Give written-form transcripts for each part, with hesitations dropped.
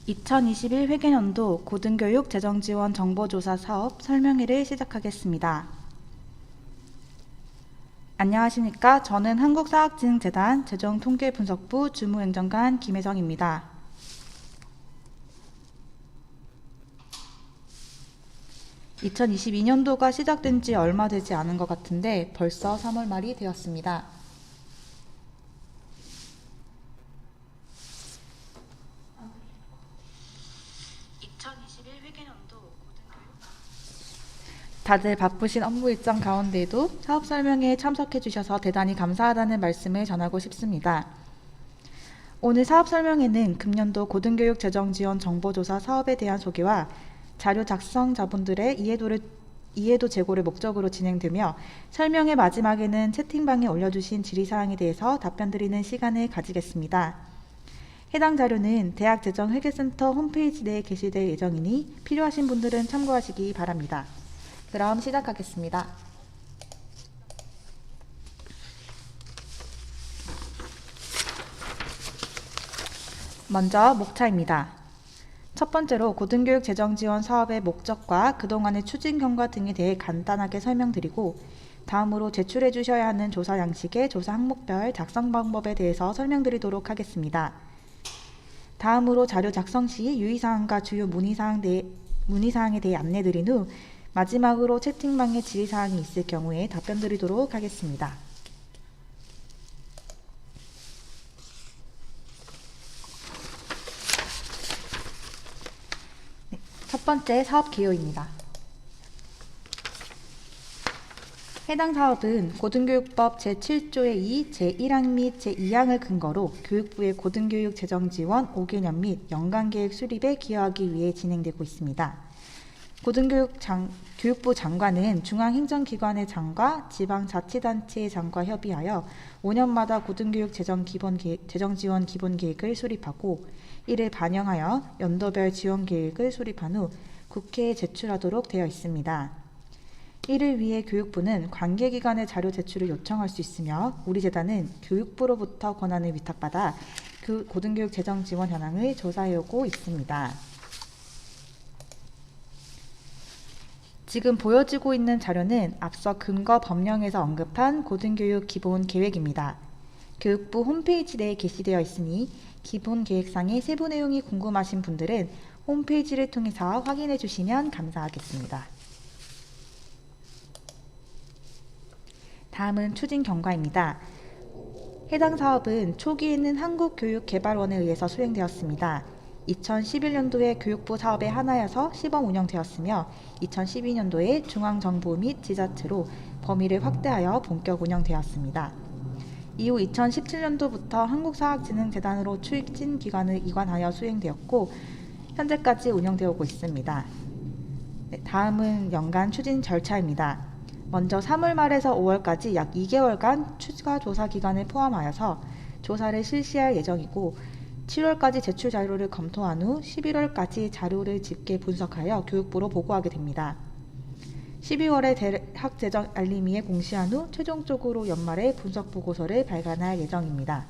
2021 회계연도 고등교육 재정지원 정보조사 사업 설명회를 시작하겠습니다. 안녕하십니까. 저는 한국사학진흥재단 재정통계분석부 주무행정관 김혜정입니다. (2022년도가) 시작된 지 얼마 되지 않은 것 같은데 벌써 3월 말이 되었습니다. 다들 바쁘신 업무 일정 가운데에도 사업 설명회에 참석해 주셔서 대단히 감사하다는 말씀을 전하고 싶습니다. 오늘 사업 설명회는 금년도 고등교육 재정지원 정보조사 사업에 대한 소개와 자료 작성자분들의 이해도 제고를 목적으로 진행되며, 설명회 마지막에는 채팅방에 올려주신 질의사항에 대해서 답변드리는 시간을 가지겠습니다. 해당 자료는 대학재정회계센터 홈페이지 내에 게시될 예정이니 필요하신 분들은 참고하시기 바랍니다. 그럼 시작하겠습니다. 먼저 목차입니다. 첫 번째로 고등교육 재정지원 사업의 목적과 그동안의 추진 경과 등에 대해 간단하게 설명드리고, 다음으로 제출해 주셔야 하는 조사 양식의 조사 항목별 작성 방법에 대해서 설명드리도록 하겠습니다. 다음으로 자료 작성 시 유의사항과 주요 문의사항에 대해 안내드린 후 마지막으로 채팅방에 질의사항이 있을 경우에 답변드리도록 하겠습니다. 첫 번째 사업 개요입니다. 해당 사업은 고등교육법 제7조의 2, 제1항 및 제2항을 근거로 교육부의 고등교육 재정지원 5개년 및 연간계획 수립에 기여하기 위해 진행되고 있습니다. 교육부 장관은 중앙행정기관의 장과 지방자치단체의 장과 협의하여 5년마다 고등교육 재정지원 기본계획을 수립하고, 이를 반영하여 연도별 지원계획을 수립한 후 국회에 제출하도록 되어 있습니다. 이를 위해 교육부는 관계기관의 자료 제출을 요청할 수 있으며, 우리 재단은 교육부로부터 권한을 위탁받아 고등교육 재정지원 현황을 조사해오고 있습니다. 지금 보여지고 있는 자료는 앞서 근거 법령에서 언급한 고등교육 기본계획입니다. 교육부 홈페이지 내에 게시되어 있으니 기본계획상의 세부 내용이 궁금하신 분들은 홈페이지를 통해서 확인해 주시면 감사하겠습니다. 다음은 추진 경과입니다. 해당 사업은 초기에는 한국교육개발원에 의해서 수행되었습니다. 2011년도에 교육부 사업의 하나여서 시범 운영되었으며, 2012년도에 중앙정부 및 지자체로 범위를 확대하여 본격 운영되었습니다. 이후 2017년도부터 한국사학진흥재단으로 추진기관을 이관하여 수행되었고, 현재까지 운영되어 오고 있습니다. 다음은 연간 추진 절차입니다. 먼저 3월 말에서 5월까지 약 2개월간 추가 조사 기간을 포함하여서 조사를 실시할 예정이고, 7월까지 제출 자료를 검토한 후 11월까지 자료를 집계 분석하여 교육부로 보고하게 됩니다. 12월에 대학재정 알림위에 공시한 후 최종적으로 연말에 분석 보고서를 발간할 예정입니다.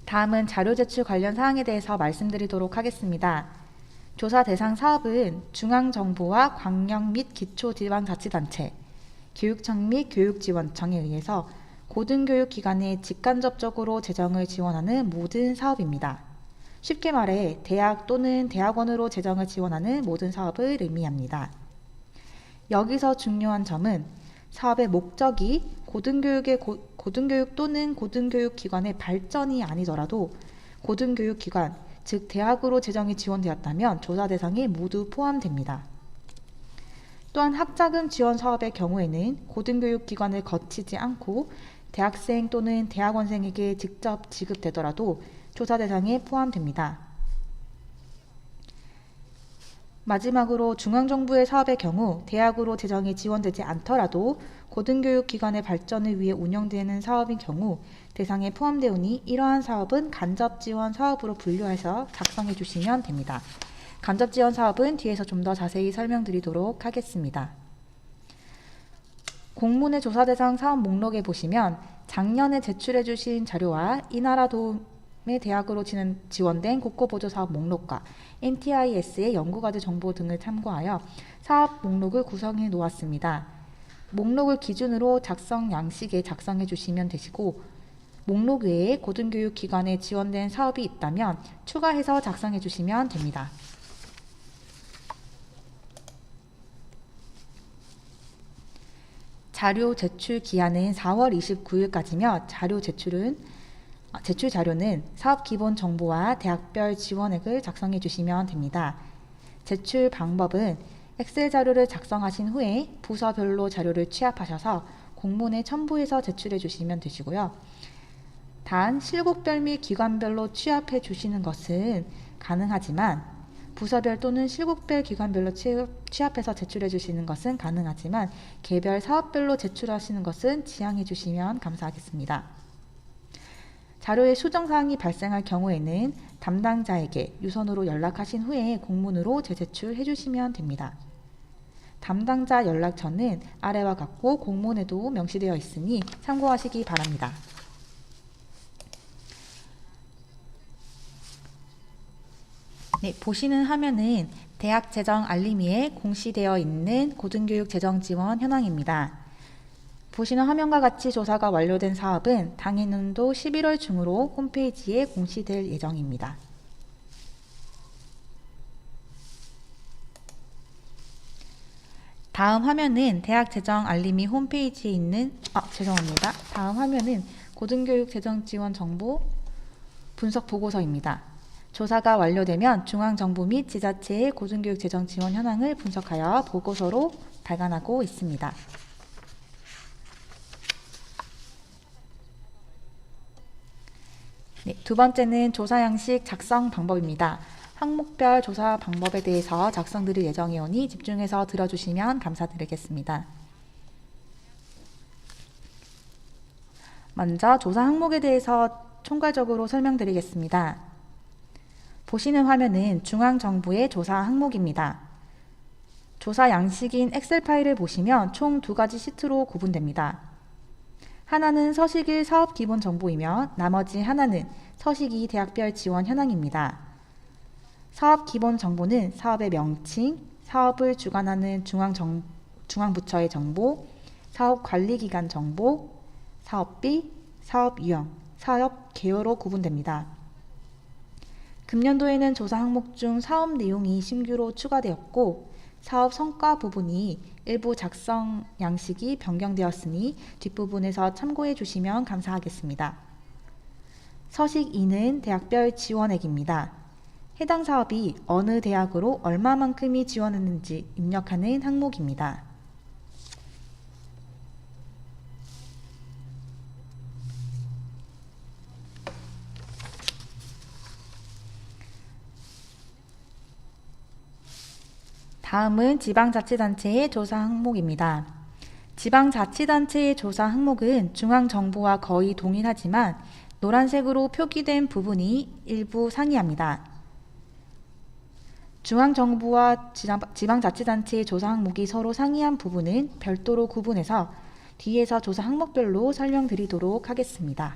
다음은 자료 제출 관련 사항에 대해서 말씀드리도록 하겠습니다. 조사 대상 사업은 중앙정부와 광역 및 기초지방자치단체, 교육청 및 교육지원청에 의해서 고등교육기관에 직간접적으로 재정을 지원하는 모든 사업입니다. 쉽게 말해 대학 또는 대학원으로 재정을 지원하는 모든 사업을 의미합니다. 여기서 중요한 점은 사업의 목적이 고등교육 또는 고등교육기관의 발전이 아니더라도 고등교육기관, 즉 대학으로 재정이 지원되었다면 조사 대상에 모두 포함됩니다. 또한 학자금 지원 사업의 경우에는 고등교육기관을 거치지 않고 대학생 또는 대학원생에게 직접 지급되더라도 조사 대상에 포함됩니다. 마지막으로 중앙정부의 사업의 경우 대학으로 재정이 지원되지 않더라도 고등교육기관의 발전을 위해 운영되는 사업인 경우 대상에 포함되오니, 이러한 사업은 간접지원 사업으로 분류해서 작성해 주시면 됩니다. 간접지원 사업은 뒤에서 좀 더 자세히 설명드리도록 하겠습니다. 공문의 조사 대상 사업 목록에 보시면 작년에 제출해 주신 자료와 이 나라 도움의 대학으로 지원된 국고보조사업 목록과 NTIS의 연구과제 정보 등을 참고하여 사업 목록을 구성해 놓았습니다. 목록을 기준으로 작성 양식에 작성해 주시면 되시고, 목록 외에 고등교육기관에 지원된 사업이 있다면 추가해서 작성해 주시면 됩니다. 자료 제출 기한은 4월 29일까지며 제출 자료는 사업 기본 정보와 대학별 지원액을 작성해 주시면 됩니다. 제출 방법은 엑셀 자료를 작성하신 후에 부서별로 자료를 취합하셔서 공문에 첨부해서 제출해 주시면 되시고요. 단 실국별 및 기관별로 취합해 주시는 것은 가능하지만 부서별 또는 실국별 기관별로 취합해서 제출해 주시는 것은 가능하지만 개별 사업별로 제출하시는 것은 지양해 주시면 감사하겠습니다. 자료의 수정사항이 발생할 경우에는 담당자에게 유선으로 연락하신 후에 공문으로 재제출해 주시면 됩니다. 담당자 연락처는 아래와 같고 공문에도 명시되어 있으니 참고하시기 바랍니다. 네, 보시는 화면은 대학 재정 알림이에 공시되어 있는 고등교육 재정 지원 현황입니다. 보시는 화면과 같이 조사가 완료된 사업은 당해년도 11월 중으로 홈페이지에 공시될 예정입니다. 다음 화면은 대학 재정 알림이 홈페이지에 있는 다음 화면은 고등교육 재정 지원 정보 분석 보고서입니다. 조사가 완료되면 중앙정부 및 지자체의 고등교육 재정 지원 현황을 분석하여 보고서로 발간하고 있습니다. 네, 두 번째는 조사 양식 작성 방법입니다. 항목별 조사 방법에 대해서 작성드릴 예정이오니 집중해서 들어주시면 감사드리겠습니다. 먼저 조사 항목에 대해서 총괄적으로 설명드리겠습니다. 보시는 화면은 중앙정부의 조사 항목입니다. 조사 양식인 엑셀 파일을 보시면 총 두 가지 시트로 구분됩니다. 하나는 서식 1 사업 기본 정보이며 나머지 하나는 서식 2 대학별 지원 현황입니다. 사업 기본 정보는 사업의 명칭, 사업을 주관하는 중앙부처의 정보, 사업 관리기관 정보, 사업비, 사업 유형, 사업 개요로 구분됩니다. 금년도에는 조사 항목 중 사업 내용이 신규로 추가되었고 사업 성과 부분이 일부 작성 양식이 변경되었으니 뒷부분에서 참고해 주시면 감사하겠습니다. 서식 2는 대학별 지원액입니다. 해당 사업이 어느 대학으로 얼마만큼이 지원했는지 입력하는 항목입니다. 다음은 지방자치단체의 조사 항목입니다. 지방자치단체의 조사 항목은 중앙정부와 거의 동일하지만 노란색으로 표기된 부분이 일부 상이합니다. 중앙정부와 지방자치단체의 조사 항목이 서로 상이한 부분은 별도로 구분해서 뒤에서 조사 항목별로 설명드리도록 하겠습니다.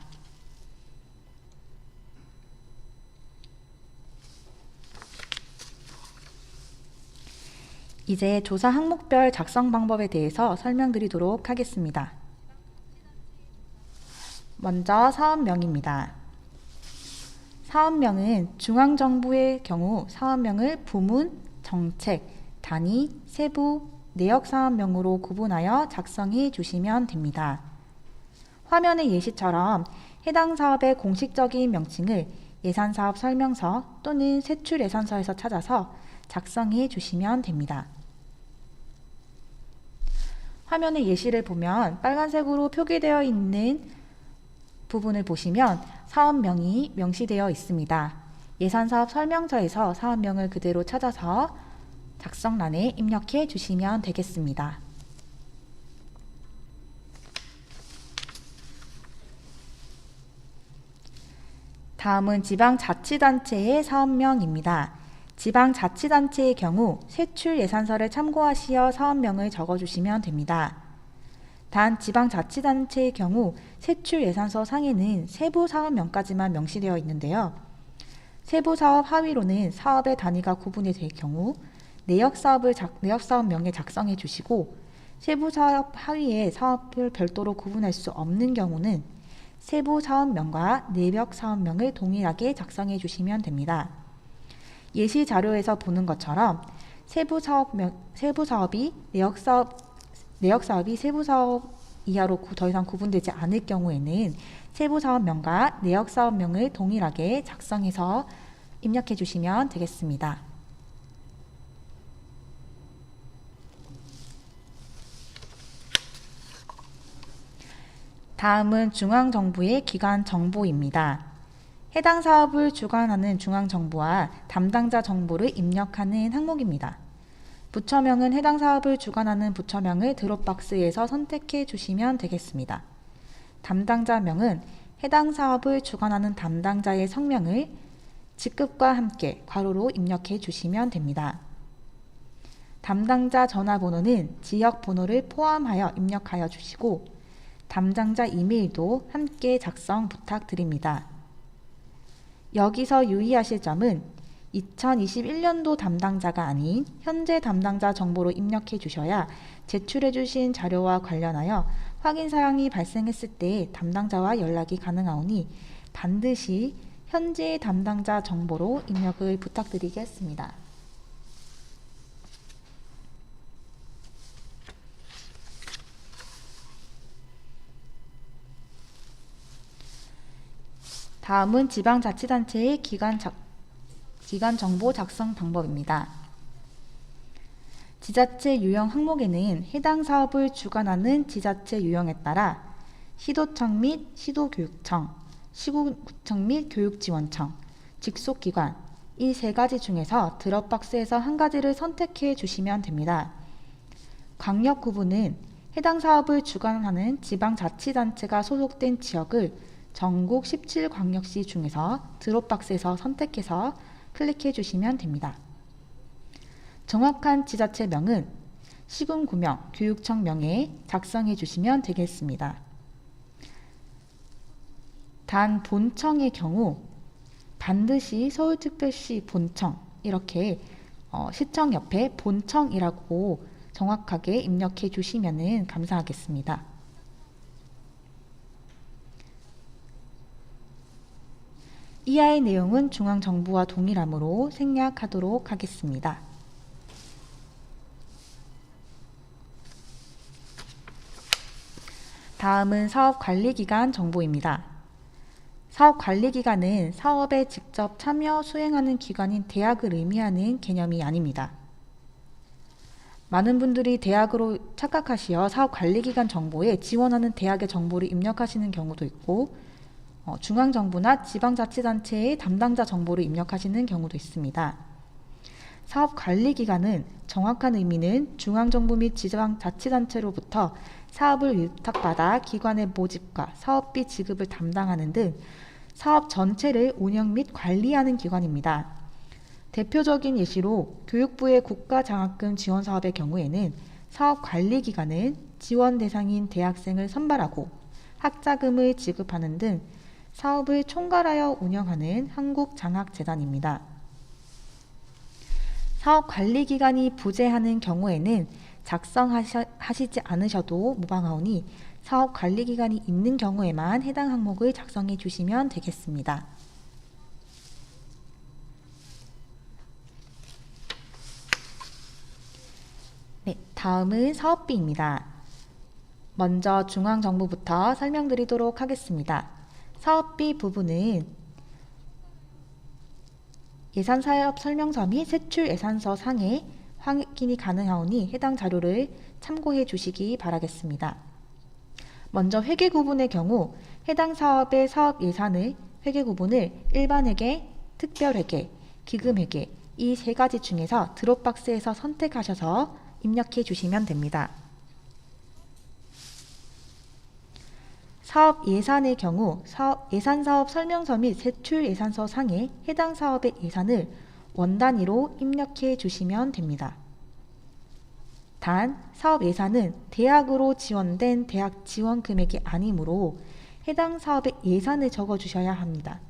이제 조사 항목별 작성 방법에 대해서 설명드리도록 하겠습니다. 먼저 사업명입니다. 사업명은 중앙정부의 경우 사업명을 부문, 정책, 단위, 세부, 내역 사업명으로 구분하여 작성해 주시면 됩니다. 화면의 예시처럼 해당 사업의 공식적인 명칭을 예산사업 설명서 또는 세출예산서에서 찾아서 작성해 주시면 됩니다. 화면의 예시를 보면 빨간색으로 표기되어 있는 부분을 보시면 사업명이 명시되어 있습니다. 예산사업 설명서에서 사업명을 그대로 찾아서 작성란에 입력해 주시면 되겠습니다. 다음은 지방자치단체의 사업명입니다. 지방자치단체의 경우 세출 예산서를 참고하시어 사업명을 적어주시면 됩니다. 단 지방자치단체의 경우 세출예산서 상에는 세부사업명까지만 명시되어 있는데요. 세부사업 하위로는 사업의 단위가 구분이 될 경우 내역사업명에 작성해 주시고, 세부사업 하위에 사업을 별도로 구분할 수 없는 경우는 세부사업명과 내역사업명을 동일하게 작성해 주시면 됩니다. 예시 자료에서 보는 것처럼 세부사업이 내역사업이 세부사업 이하로 더 이상 구분되지 않을 경우에는 세부사업명과 내역사업명을 동일하게 작성해서 입력해 주시면 되겠습니다. 다음은 중앙정부의 기관 정보입니다. 해당 사업을 주관하는 중앙정부와 담당자 정보를 입력하는 항목입니다. 부처명은 해당 사업을 주관하는 부처명을 드롭박스에서 선택해 주시면 되겠습니다. 담당자명은 해당 사업을 주관하는 담당자의 성명을 직급과 함께 괄호로 입력해 주시면 됩니다. 담당자 전화번호는 지역번호를 포함하여 입력하여 주시고, 담당자 이메일도 함께 작성 부탁드립니다. 여기서 유의하실 점은 2021년도 담당자가 아닌 현재 담당자 정보로 입력해 주셔야 제출해 주신 자료와 관련하여 확인사항이 발생했을 때 담당자와 연락이 가능하오니 반드시 현재 담당자 정보로 입력을 부탁드리겠습니다. 다음은 지방자치단체의 기관 정보 작성 방법입니다. 지자체 유형 항목에는 해당 사업을 주관하는 지자체 유형에 따라 시도청 및 시도교육청, 시구청 및 교육지원청, 직속기관 이 세 가지 중에서 드롭박스에서 한 가지를 선택해 주시면 됩니다. 광역구분은 해당 사업을 주관하는 지방자치단체가 소속된 지역을 전국 17광역시 중에서 드롭박스에서 선택해서 클릭해 주시면 됩니다. 정확한 지자체명은 시군구명, 교육청명에 작성해 주시면 되겠습니다. 단 본청의 경우 반드시 서울특별시 본청 이렇게 시청 옆에 본청이라고 정확하게 입력해 주시면 감사하겠습니다. 이하의 내용은 중앙정부와 동일하므로 생략하도록 하겠습니다. 다음은 사업관리기간 정보입니다. 사업관리기관은 사업에 직접 참여 수행하는 기관인 대학을 의미하는 개념이 아닙니다. 많은 분들이 대학으로 착각하시어 사업관리기관 정보에 지원하는 대학의 정보를 입력하시는 경우도 있고, 중앙정부나 지방자치단체의 담당자 정보를 입력하시는 경우도 있습니다. 사업관리기관은 정확한 의미는 중앙정부 및 지방자치단체로부터 사업을 위탁받아 기관의 모집과 사업비 지급을 담당하는 등 사업 전체를 운영 및 관리하는 기관입니다. 대표적인 예시로 교육부의 국가장학금 지원사업의 경우에는 사업관리기관은 지원 대상인 대학생을 선발하고 학자금을 지급하는 등 사업을 총괄하여 운영하는 한국장학재단입니다. 사업관리기관이 부재하는 경우에는 작성하시지 않으셔도 무방하오니 사업관리기관이 있는 경우에만 해당 항목을 작성해 주시면 되겠습니다. 네, 다음은 사업비입니다. 먼저 중앙정부부터 설명드리도록 하겠습니다. 사업비 부분은 예산사업 설명서 및 세출예산서 상에 확인이 가능하오니 해당 자료를 참고해 주시기 바라겠습니다. 먼저 회계구분의 경우 해당 사업의 사업예산의 회계구분을 일반회계, 특별회계, 기금회계 이 세 가지 중에서 드롭박스에서 선택하셔서 입력해 주시면 됩니다. 사업 예산의 경우 예산사업 설명서 및 세출예산서 상에 해당 사업의 예산을 원 단위로 입력해 주시면 됩니다. 단 사업 예산은 대학으로 지원된 대학 지원 금액이 아니므로 해당 사업의 예산을 적어주셔야 합니다.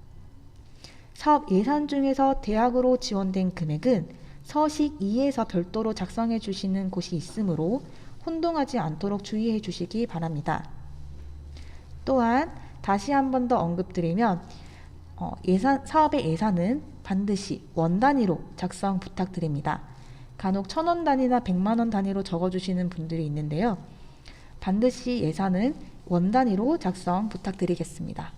사업 예산 중에서 대학으로 지원된 금액은 서식 2에서 별도로 작성해 주시는 곳이 있으므로 혼동하지 않도록 주의해 주시기 바랍니다. 또한 다시 한 번 더 언급드리면 사업의 예산은 반드시 원 단위로 작성 부탁드립니다. 간혹 1,000원 단위나 100만 원 단위로 적어주시는 분들이 있는데요. 반드시 예산은 원 단위로 작성 부탁드리겠습니다.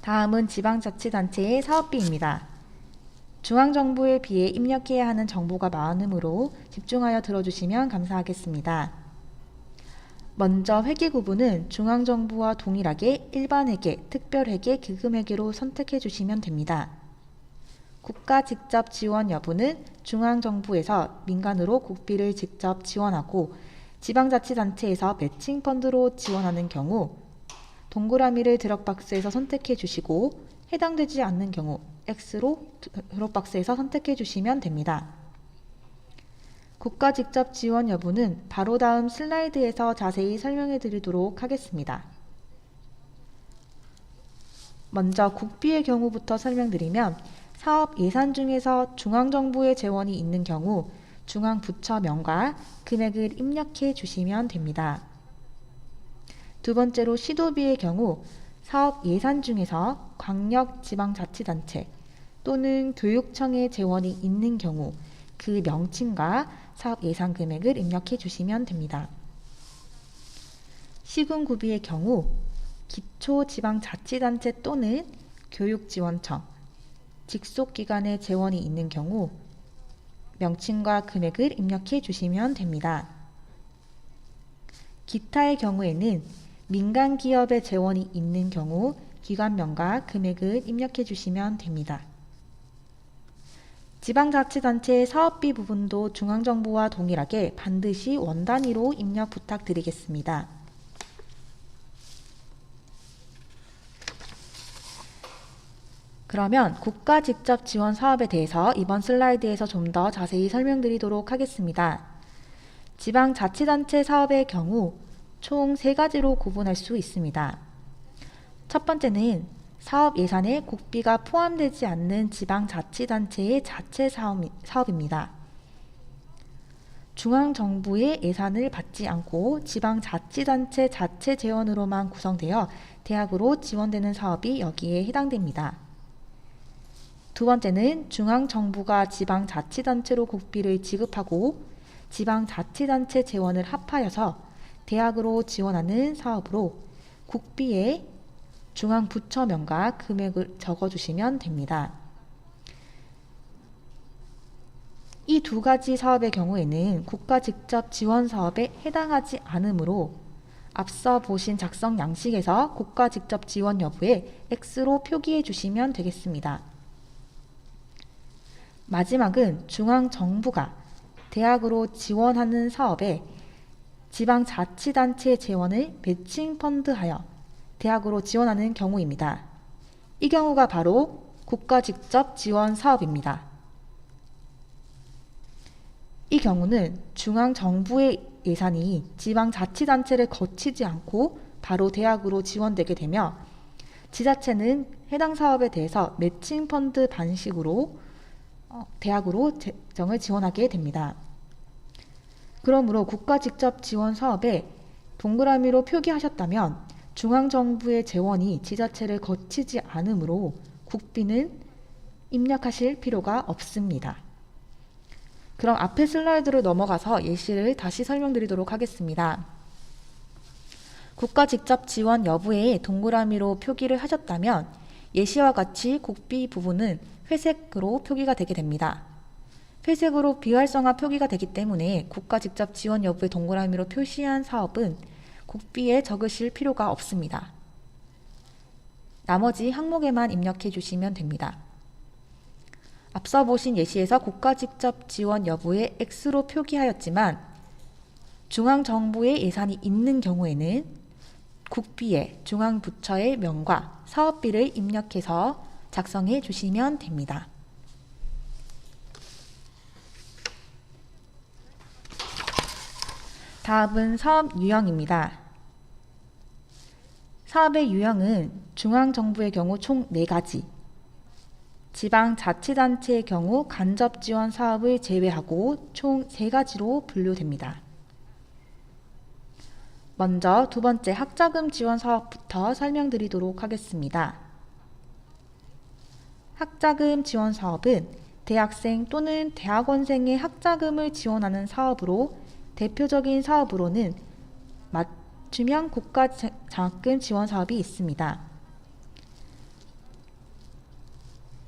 다음은 지방자치단체의 사업비입니다. 중앙정부에 비해 입력해야 하는 정보가 많으므로 집중하여 들어주시면 감사하겠습니다. 먼저 회계구분은 중앙정부와 동일하게 일반회계, 특별회계, 기금회계로 선택해 주시면 됩니다. 국가 직접 지원 여부는 중앙정부에서 민간으로 국비를 직접 지원하고 지방자치단체에서 매칭펀드로 지원하는 경우 동그라미를 드롭박스에서 선택해 주시고 해당되지 않는 경우 X로 드롭박스에서 선택해 주시면 됩니다. 국가 직접 지원 여부는 바로 다음 슬라이드에서 자세히 설명해 드리도록 하겠습니다. 먼저 국비의 경우부터 설명드리면 사업 예산 중에서 중앙정부의 재원이 있는 경우 중앙부처명과 금액을 입력해 주시면 됩니다. 두 번째로 시도비의 경우 사업 예산 중에서 광역지방자치단체 또는 교육청의 재원이 있는 경우 그 명칭과 사업 예산 금액을 입력해 주시면 됩니다. 시군구비의 경우 기초지방자치단체 또는 교육지원청, 직속기관의 재원이 있는 경우 명칭과 금액을 입력해 주시면 됩니다. 기타의 경우에는 민간기업의 재원이 있는 경우 기관명과 금액을 입력해 주시면 됩니다. 지방자치단체의 사업비 부분도 중앙정부와 동일하게 반드시 원 단위로 입력 부탁드리겠습니다. 그러면 국가 직접 지원 사업에 대해서 이번 슬라이드에서 좀 더 자세히 설명드리도록 하겠습니다. 지방자치단체 사업의 경우 총 3가지로 구분할 수 있습니다. 첫 번째는 사업 예산에 국비가 포함되지 않는 지방자치단체의 자체 사업입니다. 중앙정부의 예산을 받지 않고 지방자치단체 자체 재원으로만 구성되어 대학으로 지원되는 사업이 여기에 해당됩니다. 두 번째는 중앙정부가 지방자치단체로 국비를 지급하고 지방자치단체 재원을 합하여서 대학으로 지원하는 사업으로 국비에 중앙부처명과 금액을 적어주시면 됩니다. 이 두 가지 사업의 경우에는 국가 직접 지원 사업에 해당하지 않으므로 앞서 보신 작성 양식에서 국가 직접 지원 여부에 X로 표기해 주시면 되겠습니다. 마지막은 중앙정부가 대학으로 지원하는 사업에 지방자치단체 재원을 매칭펀드하여 대학으로 지원하는 경우입니다. 이 경우가 바로 국가 직접 지원 사업입니다. 이 경우는 중앙정부의 예산이 지방자치단체를 거치지 않고 바로 대학으로 지원되게 되며 지자체는 해당 사업에 대해서 매칭펀드 방식으로 대학으로 재정을 지원하게 됩니다. 그러므로 국가 직접 지원 사업에 동그라미로 표기하셨다면 중앙정부의 재원이 지자체를 거치지 않으므로 국비는 입력하실 필요가 없습니다. 그럼 앞에 슬라이드로 넘어가서 예시를 다시 설명드리도록 하겠습니다. 국가 직접 지원 여부에 동그라미로 표기를 하셨다면 예시와 같이 국비 부분은 회색으로 표기가 되게 됩니다. 회색으로 비활성화 표기가 되기 때문에 국가 직접 지원 여부의 동그라미로 표시한 사업은 국비에 적으실 필요가 없습니다. 나머지 항목에만 입력해 주시면 됩니다. 앞서 보신 예시에서 국가 직접 지원 여부에 X로 표기하였지만 중앙정부의 예산이 있는 경우에는 국비에 중앙부처의 명과 사업비를 입력해서 작성해 주시면 됩니다. 다음은 사업 유형입니다. 사업의 유형은 중앙정부의 경우 총 4가지, 지방자치단체의 경우 간접지원 사업을 제외하고 총 3가지로 분류됩니다. 먼저 두 번째 학자금 지원 사업부터 설명드리도록 하겠습니다. 학자금 지원 사업은 대학생 또는 대학원생의 학자금을 지원하는 사업으로 대표적인 사업으로는 맞춤형 국가장학금 지원 사업이 있습니다.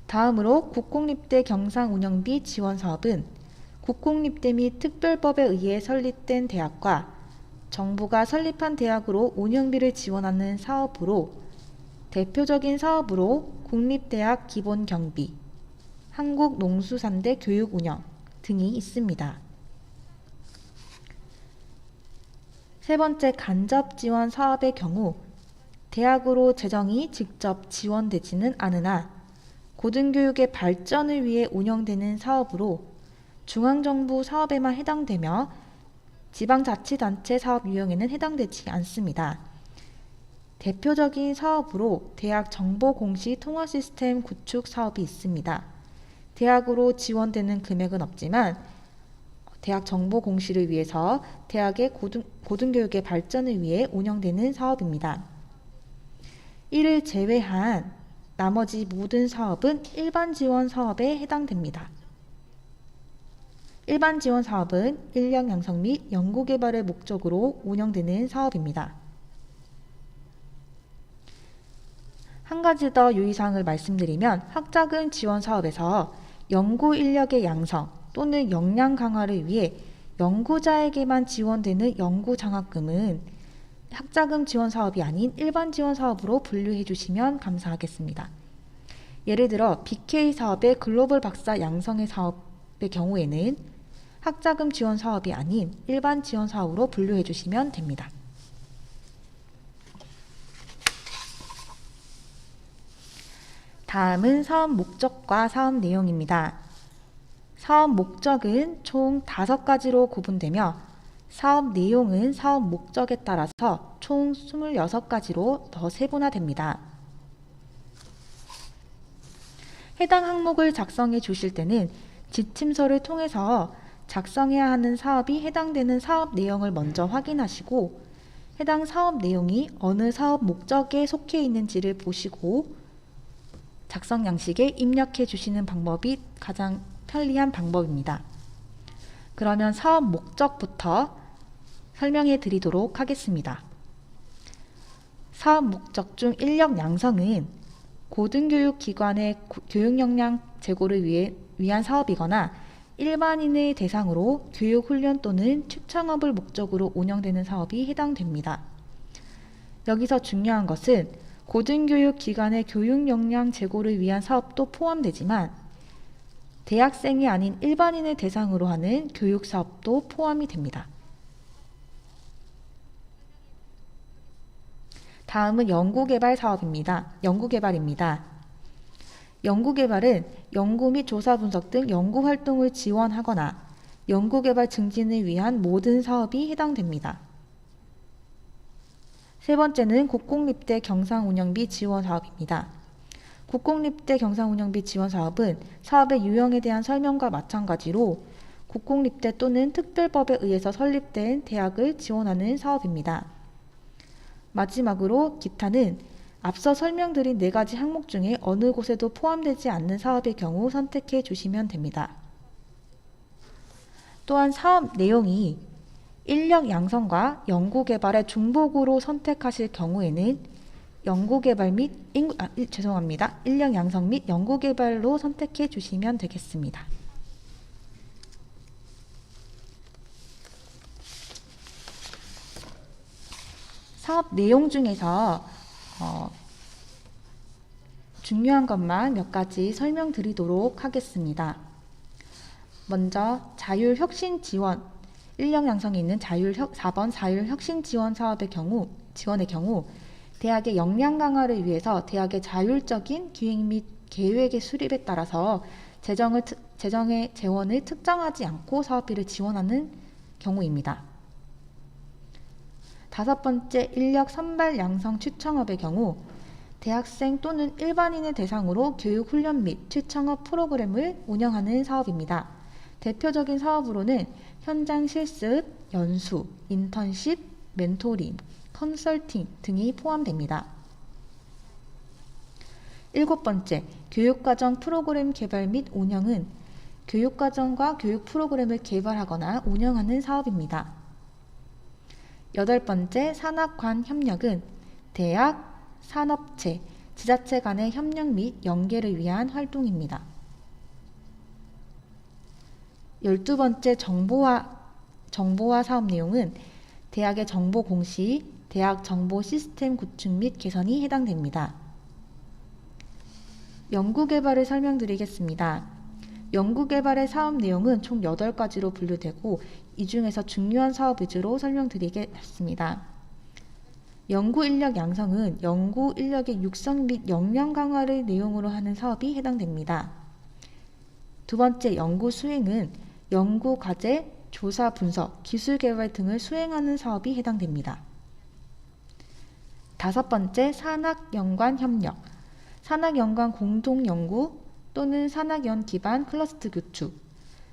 다음으로 국공립대 경상운영비 지원 사업은 국공립대 및 특별법에 의해 설립된 대학과 정부가 설립한 대학으로 운영비를 지원하는 사업으로 대표적인 사업으로 국립대학 기본경비, 한국농수산대 교육운영 등이 있습니다. 세 번째 간접지원 사업의 경우 대학으로 재정이 직접 지원되지는 않으나 고등교육의 발전을 위해 운영되는 사업으로 중앙정부 사업에만 해당되며 지방자치단체 사업 유형에는 해당되지 않습니다. 대표적인 사업으로 대학 정보공시 통합시스템 구축 사업이 있습니다. 대학으로 지원되는 금액은 없지만 대학 정보공시를 위해서 대학의 고등교육의 발전을 위해 운영되는 사업입니다. 이를 제외한 나머지 모든 사업은 일반 지원 사업에 해당됩니다. 일반 지원 사업은 인력 양성 및 연구개발을 목적으로 운영되는 사업입니다. 한 가지 더 유의사항을 말씀드리면 학자금 지원 사업에서 연구 인력의 양성 또는 역량 강화를 위해 연구자에게만 지원되는 연구장학금은 학자금 지원 사업이 아닌 일반 지원 사업으로 분류해 주시면 감사하겠습니다. 예를 들어 BK 사업의 글로벌 박사 양성의 사업의 경우에는 학자금 지원 사업이 아닌 일반 지원 사업으로 분류해 주시면 됩니다. 다음은 사업 목적과 사업 내용입니다. 사업 목적은 총 5가지로 구분되며 사업 내용은 사업 목적에 따라서 총 26가지로 더 세분화됩니다. 해당 항목을 작성해 주실 때는 지침서를 통해서 작성해야 하는 사업이 해당되는 사업 내용을 먼저 확인하시고 해당 사업 내용이 어느 사업 목적에 속해 있는지를 보시고 작성 양식에 입력해 주시는 방법이 가장 편리한 방법입니다. 그러면 사업 목적부터 설명해 드리도록 하겠습니다. 사업 목적 중 인력 양성은 고등교육기관의 교육 역량 제고를 위한 사업이거나 일반인을 대상으로 교육훈련 또는 축창업을 목적으로 운영되는 사업이 해당됩니다. 여기서 중요한 것은 고등교육기관의 교육 역량 제고를 위한 사업도 포함되지만 대학생이 아닌 일반인을 대상으로 하는 교육사업도 포함이 됩니다. 다음은 연구개발 사업입니다. 연구개발입니다. 연구개발은 연구 및 조사 분석 등 연구활동을 지원하거나 연구개발 증진을 위한 모든 사업이 해당됩니다. 세 번째는 국공립대 경상운영비 지원 사업입니다. 국공립대 경상운영비 지원 사업은 사업의 유형에 대한 설명과 마찬가지로 국공립대 또는 특별법에 의해서 설립된 대학을 지원하는 사업입니다. 마지막으로 기타는 앞서 설명드린 4가지 항목 중에 어느 곳에도 포함되지 않는 사업의 경우 선택해 주시면 됩니다. 또한 사업 내용이 인력 양성과 연구개발의 중복으로 선택하실 경우에는 연구개발 및 인력 양성 및 연구개발로 선택해 주시면 되겠습니다. 사업 내용 중에서 중요한 것만 몇 가지 설명드리도록 하겠습니다. 먼저 자율혁신 지원, 인력 양성이 있는 4번 자율혁신 지원 사업의 지원의 경우 대학의 역량 강화를 위해서 대학의 자율적인 기획 및 계획의 수립에 따라서 재정의 재원을 특정하지 않고 사업비를 지원하는 경우입니다. 다섯 번째, 인력 선발 양성 추천업의 경우 대학생 또는 일반인을 대상으로 교육 훈련 및 추천업 프로그램을 운영하는 사업입니다. 대표적인 사업으로는 현장 실습, 연수, 인턴십, 멘토링, 컨설팅 등이 포함됩니다. 일곱 번째, 교육과정 프로그램 개발 및 운영은 교육과정과 교육 프로그램을 개발하거나 운영하는 사업입니다. 여덟 번째, 산학관 협력은 대학, 산업체, 지자체 간의 협력 및 연계를 위한 활동입니다. 12번째, 정보화 사업 내용은 대학의 정보 공시, 대학 정보 시스템 구축 및 개선이 해당됩니다. 연구개발을 설명드리겠습니다. 연구개발의 사업 내용은 총 8가지로 분류되고 이 중에서 중요한 사업 위주로 설명드리겠습니다. 연구인력 양성은 연구인력의 육성 및 역량 강화를 내용으로 하는 사업이 해당됩니다. 두 번째, 연구 수행은 연구 과제, 조사 분석, 기술 개발 등을 수행하는 사업이 해당됩니다. 다섯 번째, 산학연관 협력. 산학연관 공동연구 또는 산학연 기반 클러스터 구축,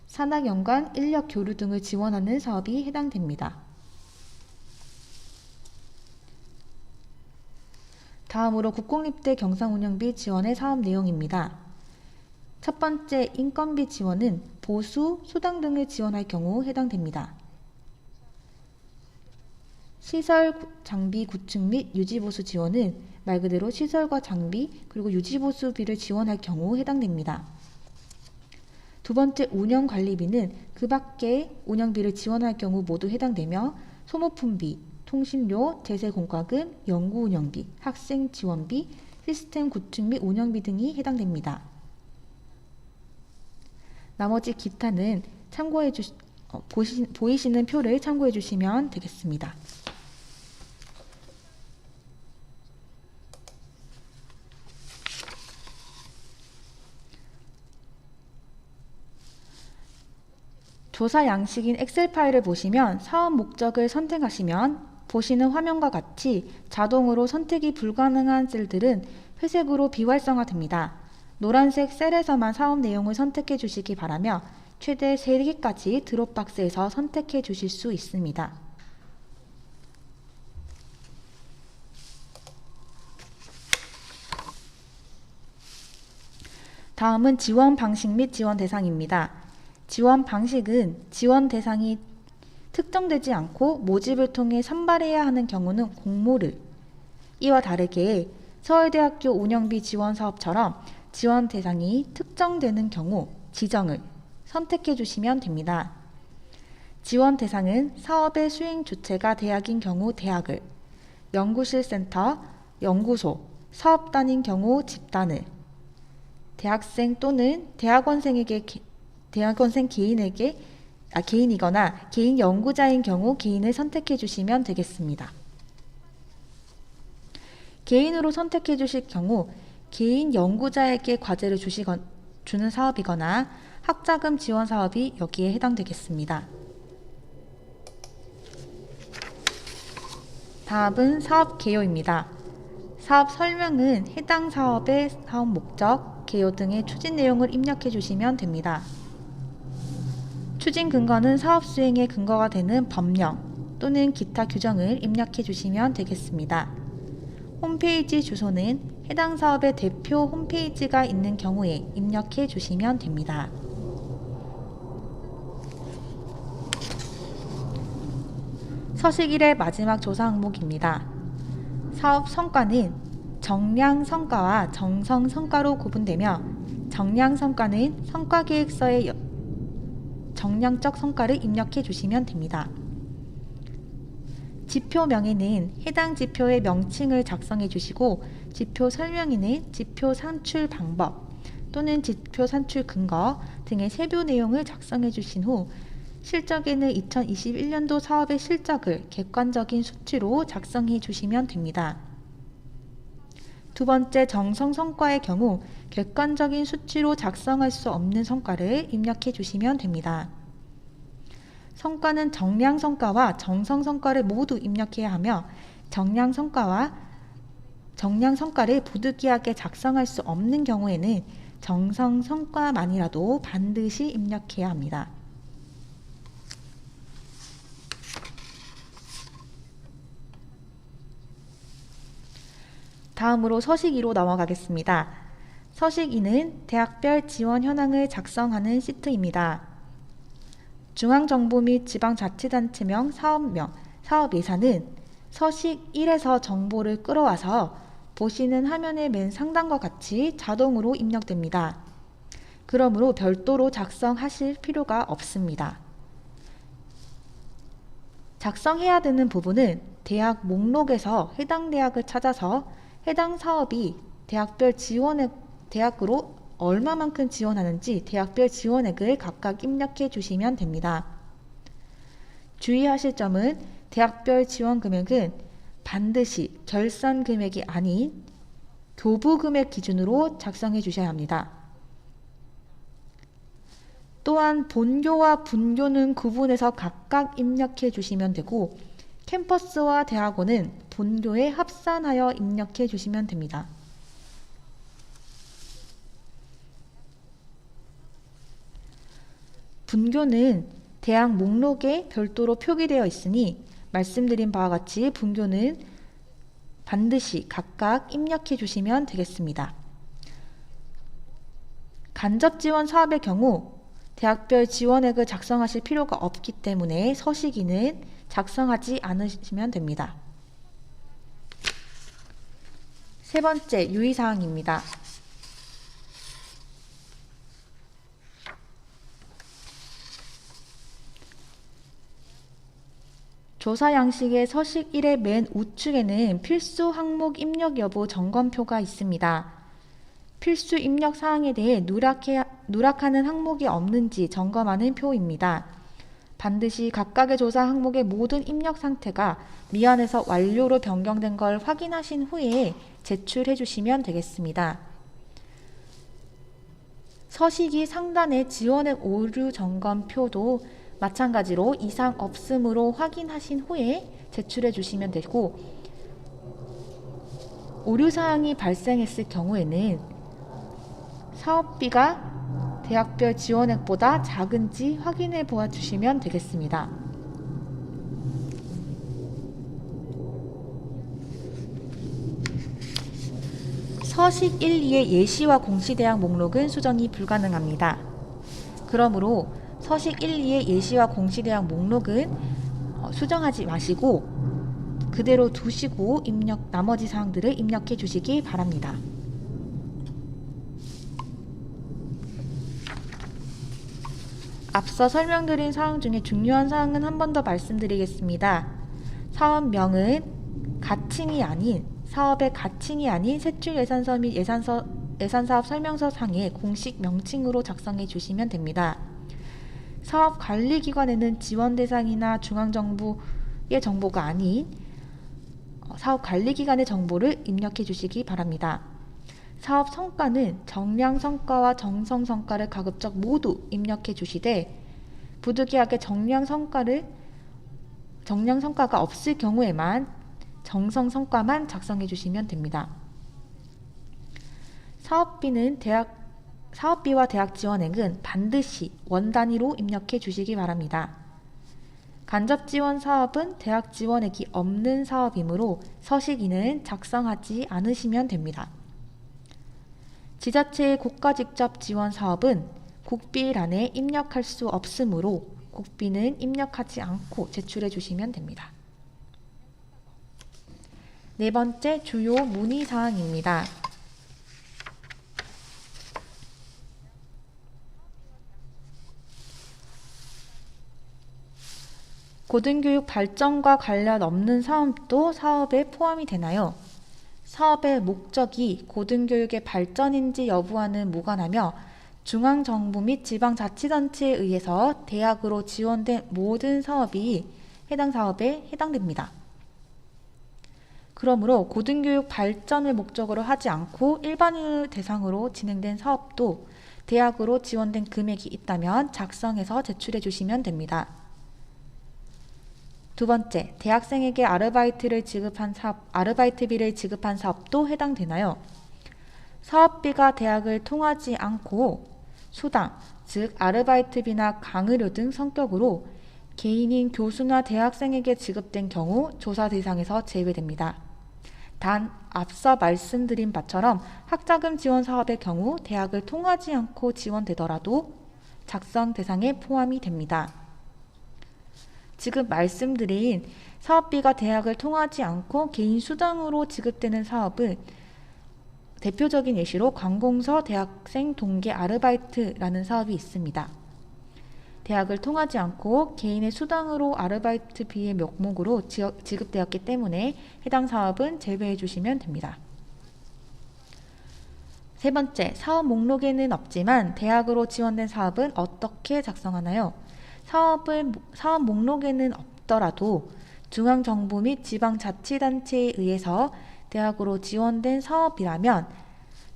산학연관 인력 교류 등을 지원하는 사업이 해당됩니다. 다음으로 국공립대 경상운영비 지원의 사업 내용입니다. 첫 번째, 인건비 지원은 보수, 수당 등을 지원할 경우 해당됩니다. 시설 장비 구축 및 유지보수 지원은 말 그대로 시설과 장비 그리고 유지보수비를 지원할 경우 해당됩니다. 두 번째, 운영관리비는 그 밖에 운영비를 지원할 경우 모두 해당되며 소모품비, 통신료, 제세공과금, 연구운영비, 학생지원비, 시스템 구축 및 운영비 등이 해당됩니다. 나머지 기타는 보이시는 표를 참고해 주시면 되겠습니다. 조사 양식인 엑셀 파일을 보시면 사업 목적을 선택하시면 보시는 화면과 같이 자동으로 선택이 불가능한 셀들은 회색으로 비활성화됩니다. 노란색 셀에서만 사업 내용을 선택해 주시기 바라며 최대 3개까지 드롭박스에서 선택해 주실 수 있습니다. 다음은 지원 방식 및 지원 대상입니다. 지원 방식은 지원 대상이 특정되지 않고 모집을 통해 선발해야 하는 경우는 공모를, 이와 다르게 서울대학교 운영비 지원 사업처럼 지원 대상이 특정되는 경우 지정을 선택해 주시면 됩니다. 지원 대상은 사업의 수행 주체가 대학인 경우 대학을, 연구실 센터, 연구소, 사업단인 경우 집단을, 대학생 또는 대학원생 개인이거나 개인 연구자인 경우 개인을 선택해 주시면 되겠습니다. 개인으로 선택해 주실 경우 개인 연구자에게 과제를 주는 사업이거나 학자금 지원 사업이 여기에 해당되겠습니다. 다음은 사업 개요입니다. 사업 설명은 해당 사업의 사업 목적, 개요 등의 추진 내용을 입력해 주시면 됩니다. 추진 근거는 사업 수행의 근거가 되는 법령 또는 기타 규정을 입력해 주시면 되겠습니다. 홈페이지 주소는 해당 사업의 대표 홈페이지가 있는 경우에 입력해 주시면 됩니다. 서식 1의 마지막 조사 항목입니다. 사업 성과는 정량 성과와 정성 성과로 구분되며 정량 성과는 성과 계획서에 정량적 성과를 입력해 주시면 됩니다. 지표명에는 해당 지표의 명칭을 작성해 주시고 지표 설명에는 지표 산출 방법 또는 지표 산출 근거 등의 세부 내용을 작성해 주신 후 실적에는 2021년도 사업의 실적을 객관적인 수치로 작성해 주시면 됩니다. 두 번째, 정성 성과의 경우 객관적인 수치로 작성할 수 없는 성과를 입력해 주시면 됩니다. 성과는 정량 성과와 정성 성과를 모두 입력해야 하며 정량 성과를 부득이하게 작성할 수 없는 경우에는 정성 성과만이라도 반드시 입력해야 합니다. 다음으로 서식 2로 넘어가겠습니다. 서식 2는 대학별 지원 현황을 작성하는 시트입니다. 중앙정부 및 지방자치단체명, 사업명, 사업 예산은 서식 1에서 정보를 끌어와서 보시는 화면의 맨 상단과 같이 자동으로 입력됩니다. 그러므로 별도로 작성하실 필요가 없습니다. 작성해야 되는 부분은 대학 목록에서 해당 대학을 찾아서 해당 사업이 대학으로 얼마만큼 지원하는지 대학별 지원액을 각각 입력해 주시면 됩니다. 주의하실 점은 대학별 지원 금액은 반드시 결산 금액이 아닌 교부 금액 기준으로 작성해 주셔야 합니다. 또한 본교와 분교는 구분해서 각각 입력해 주시면 되고 캠퍼스와 대학원은 본교에 합산하여 입력해 주시면 됩니다. 분교는 대학 목록에 별도로 표기되어 있으니 말씀드린 바와 같이 분교는 반드시 각각 입력해 주시면 되겠습니다. 간접 지원 사업의 경우 대학별 지원액을 작성하실 필요가 없기 때문에 서식 2는 작성하지 않으시면 됩니다. 세 번째, 유의사항입니다. 조사 양식의 서식 1의 맨 우측에는 필수 항목 입력 여부 점검표가 있습니다. 필수 입력 사항에 대해 누락하는 항목이 없는지 점검하는 표입니다. 반드시 각각의 조사 항목의 모든 입력 상태가 미완에서 완료로 변경된 걸 확인하신 후에 제출해 주시면 되겠습니다. 서식 2 상단의 지원액 오류 점검표도 마찬가지로 이상 없음으로 확인하신 후에 제출해 주시면 되고, 오류사항이 발생했을 경우에는 사업비가 대학별 지원액보다 작은지 확인해 보아 주시면 되겠습니다. 서식 1, 2의 예시와 공시대학 목록은 수정이 불가능합니다. 그러므로 서식 1, 2의 예시와 공시대학 목록은 수정하지 마시고 그대로 두시고 나머지 사항들을 입력해 주시기 바랍니다. 앞서 설명드린 사항 중에 중요한 사항은 한 번 더 말씀드리겠습니다. 사업명은 사업의 가칭이 아닌 세출예산서 및 예산사업 설명서 상의 공식 명칭으로 작성해 주시면 됩니다. 사업관리기관에는 지원 대상이나 중앙정부의 정보가 아닌 사업관리기관의 정보를 입력해 주시기 바랍니다. 사업 성과는 정량 성과와 정성 성과를 가급적 모두 입력해 주시되 부득이하게 정량 성과가 없을 경우에만 정성 성과만 작성해 주시면 됩니다. 사업비와 대학 지원액은 반드시 원 단위로 입력해 주시기 바랍니다. 간접 지원 사업은 대학 지원액이 없는 사업이므로 서식 2는 작성하지 않으시면 됩니다. 지자체의 국가 직접 지원 사업은 국비란에 입력할 수 없으므로 국비는 입력하지 않고 제출해 주시면 됩니다. 네 번째, 주요 문의사항입니다. 고등교육 발전과 관련 없는 사업도 사업에 포함이 되나요? 사업의 목적이 고등교육의 발전인지 여부와는 무관하며 중앙정부 및 지방자치단체에 의해서 대학으로 지원된 모든 사업이 해당 사업에 해당됩니다. 그러므로 고등교육 발전을 목적으로 하지 않고 일반인을 대상으로 진행된 사업도 대학으로 지원된 금액이 있다면 작성해서 제출해 주시면 됩니다. 두 번째, 대학생에게 아르바이트비를 지급한 사업도 해당되나요? 사업비가 대학을 통하지 않고 수당, 즉 아르바이트비나 강의료 등 성격으로 개인인 교수나 대학생에게 지급된 경우 조사 대상에서 제외됩니다. 단 앞서 말씀드린 바처럼 학자금 지원 사업의 경우 대학을 통하지 않고 지원되더라도 작성 대상에 포함이 됩니다. 지금 말씀드린 사업비가 대학을 통하지 않고 개인 수당으로 지급되는 사업은 대표적인 예시로 관공서 대학생 동계 아르바이트라는 사업이 있습니다. 대학을 통하지 않고 개인의 수당으로 아르바이트비의 명목으로 지급되었기 때문에 해당 사업은 제외해 주시면 됩니다. 세 번째, 사업 목록에는 없지만 대학으로 지원된 사업은 어떻게 작성하나요? 사업 목록에는 없더라도 중앙정부 및 지방자치단체에 의해서 대학으로 지원된 사업이라면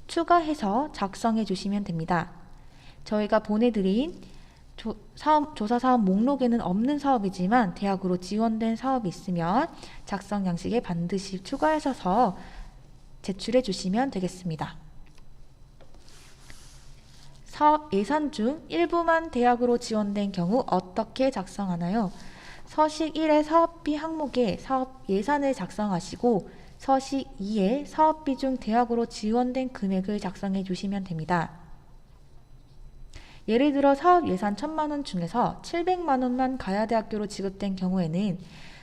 추가해서 작성해 주시면 됩니다. 저희가 보내드린 조사 사업 목록에는 없는 사업이지만 대학으로 지원된 사업이 있으면 작성 양식에 반드시 추가하셔서 제출해 주시면 되겠습니다. 사업 예산 중 일부만 대학으로 지원된 경우 어떻게 작성하나요? 서식 1의 사업비 항목에 사업 예산을 작성하시고 서식 2의 사업비 중 대학으로 지원된 금액을 작성해 주시면 됩니다. 예를 들어 사업 예산 1,000만원 중에서 700만원만 가야대학교로 지급된 경우에는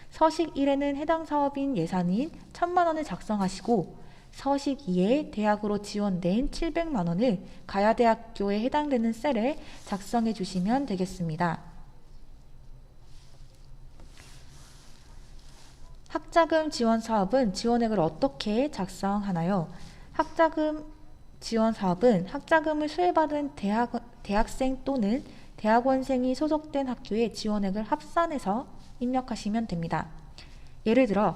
서식 1에는 해당 사업인 예산인 1,000만원을 작성하시고 서식 2에 대학으로 지원된 700만원을 가야대학교에 해당되는 셀에 작성해 주시면 되겠습니다. 학자금 지원 사업은 지원액을 어떻게 작성하나요? 학자금 지원 사업은 학자금을 수혜받은 대학생 또는 대학원생이 소속된 학교에 지원액을 합산해서 입력하시면 됩니다. 예를 들어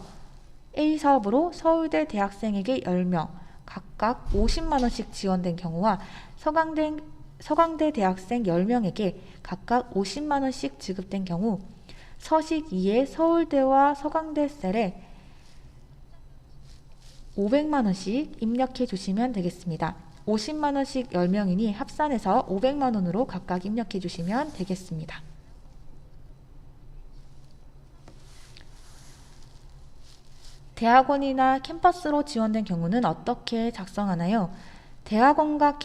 A 사업으로 서울대 대학생에게 10명, 각각 50만원씩 지원된 경우와 서강대 대학생 10명에게 각각 50만원씩 지급된 경우 서식 2의 서울대와 서강대 셀에 500만원씩 입력해 주시면 되겠습니다. 50만원씩 10명이니 합산해서 500만원으로 각각 입력해 주시면 되겠습니다. 대학원이나 캠퍼스로 지원된 경우는 어떻게 작성하나요? 대학원과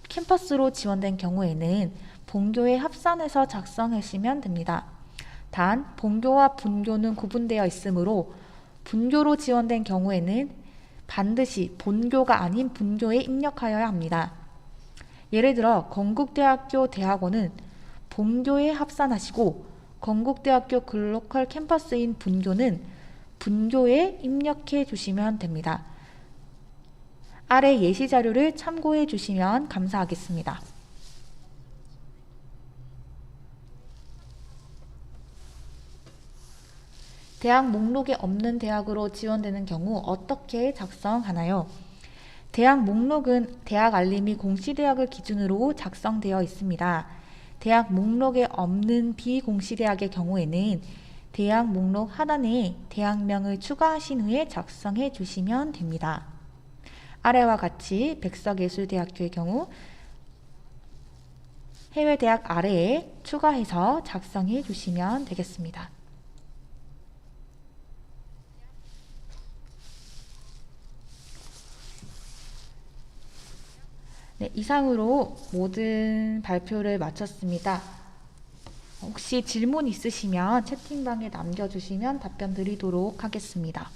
캠퍼스로 지원된 경우에는 본교에 합산해서 작성하시면 됩니다. 단 본교와 분교는 구분되어 있으므로 분교로 지원된 경우에는 반드시 본교가 아닌 분교에 입력하여야 합니다. 예를 들어 건국대학교 대학원은 본교에 합산하시고 건국대학교 글로컬 캠퍼스인 분교는 분교에 입력해 주시면 됩니다. 아래 예시 자료를 참고해 주시면 감사하겠습니다. 대학 목록에 없는 대학으로 지원되는 경우 어떻게 작성하나요? 대학 목록은 대학 알림이 공시대학을 기준으로 작성되어 있습니다. 대학 목록에 없는 비공시대학의 경우에는 대학 목록 하단에 대학명을 추가하신 후에 작성해 주시면 됩니다. 아래와 같이 백석예술대학교의 경우 해외대학 아래에 추가해서 작성해 주시면 되겠습니다. 네, 이상으로 모든 발표를 마쳤습니다. 혹시 질문 있으시면 채팅방에 남겨주시면 답변 드리도록 하겠습니다.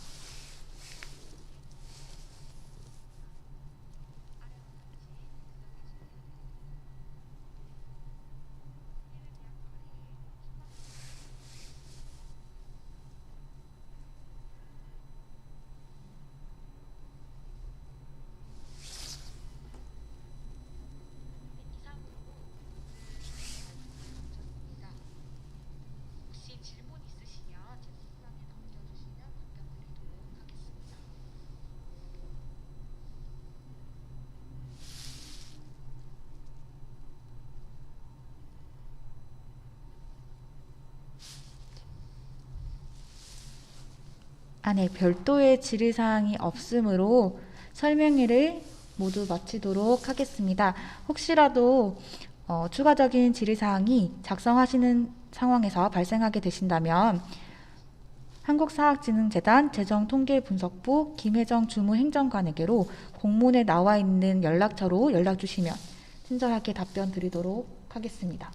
안에 별도의 질의사항이 없으므로 설명회를 모두 마치도록 하겠습니다. 혹시라도 추가적인 질의사항이 작성하시는 상황에서 발생하게 되신다면 한국사학진흥재단 재정통계분석부 김혜정 주무행정관에게로 공문에 나와 있는 연락처로 연락 주시면 친절하게 답변 드리도록 하겠습니다.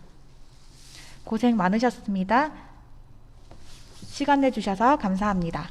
고생 많으셨습니다. 시간 내주셔서 감사합니다.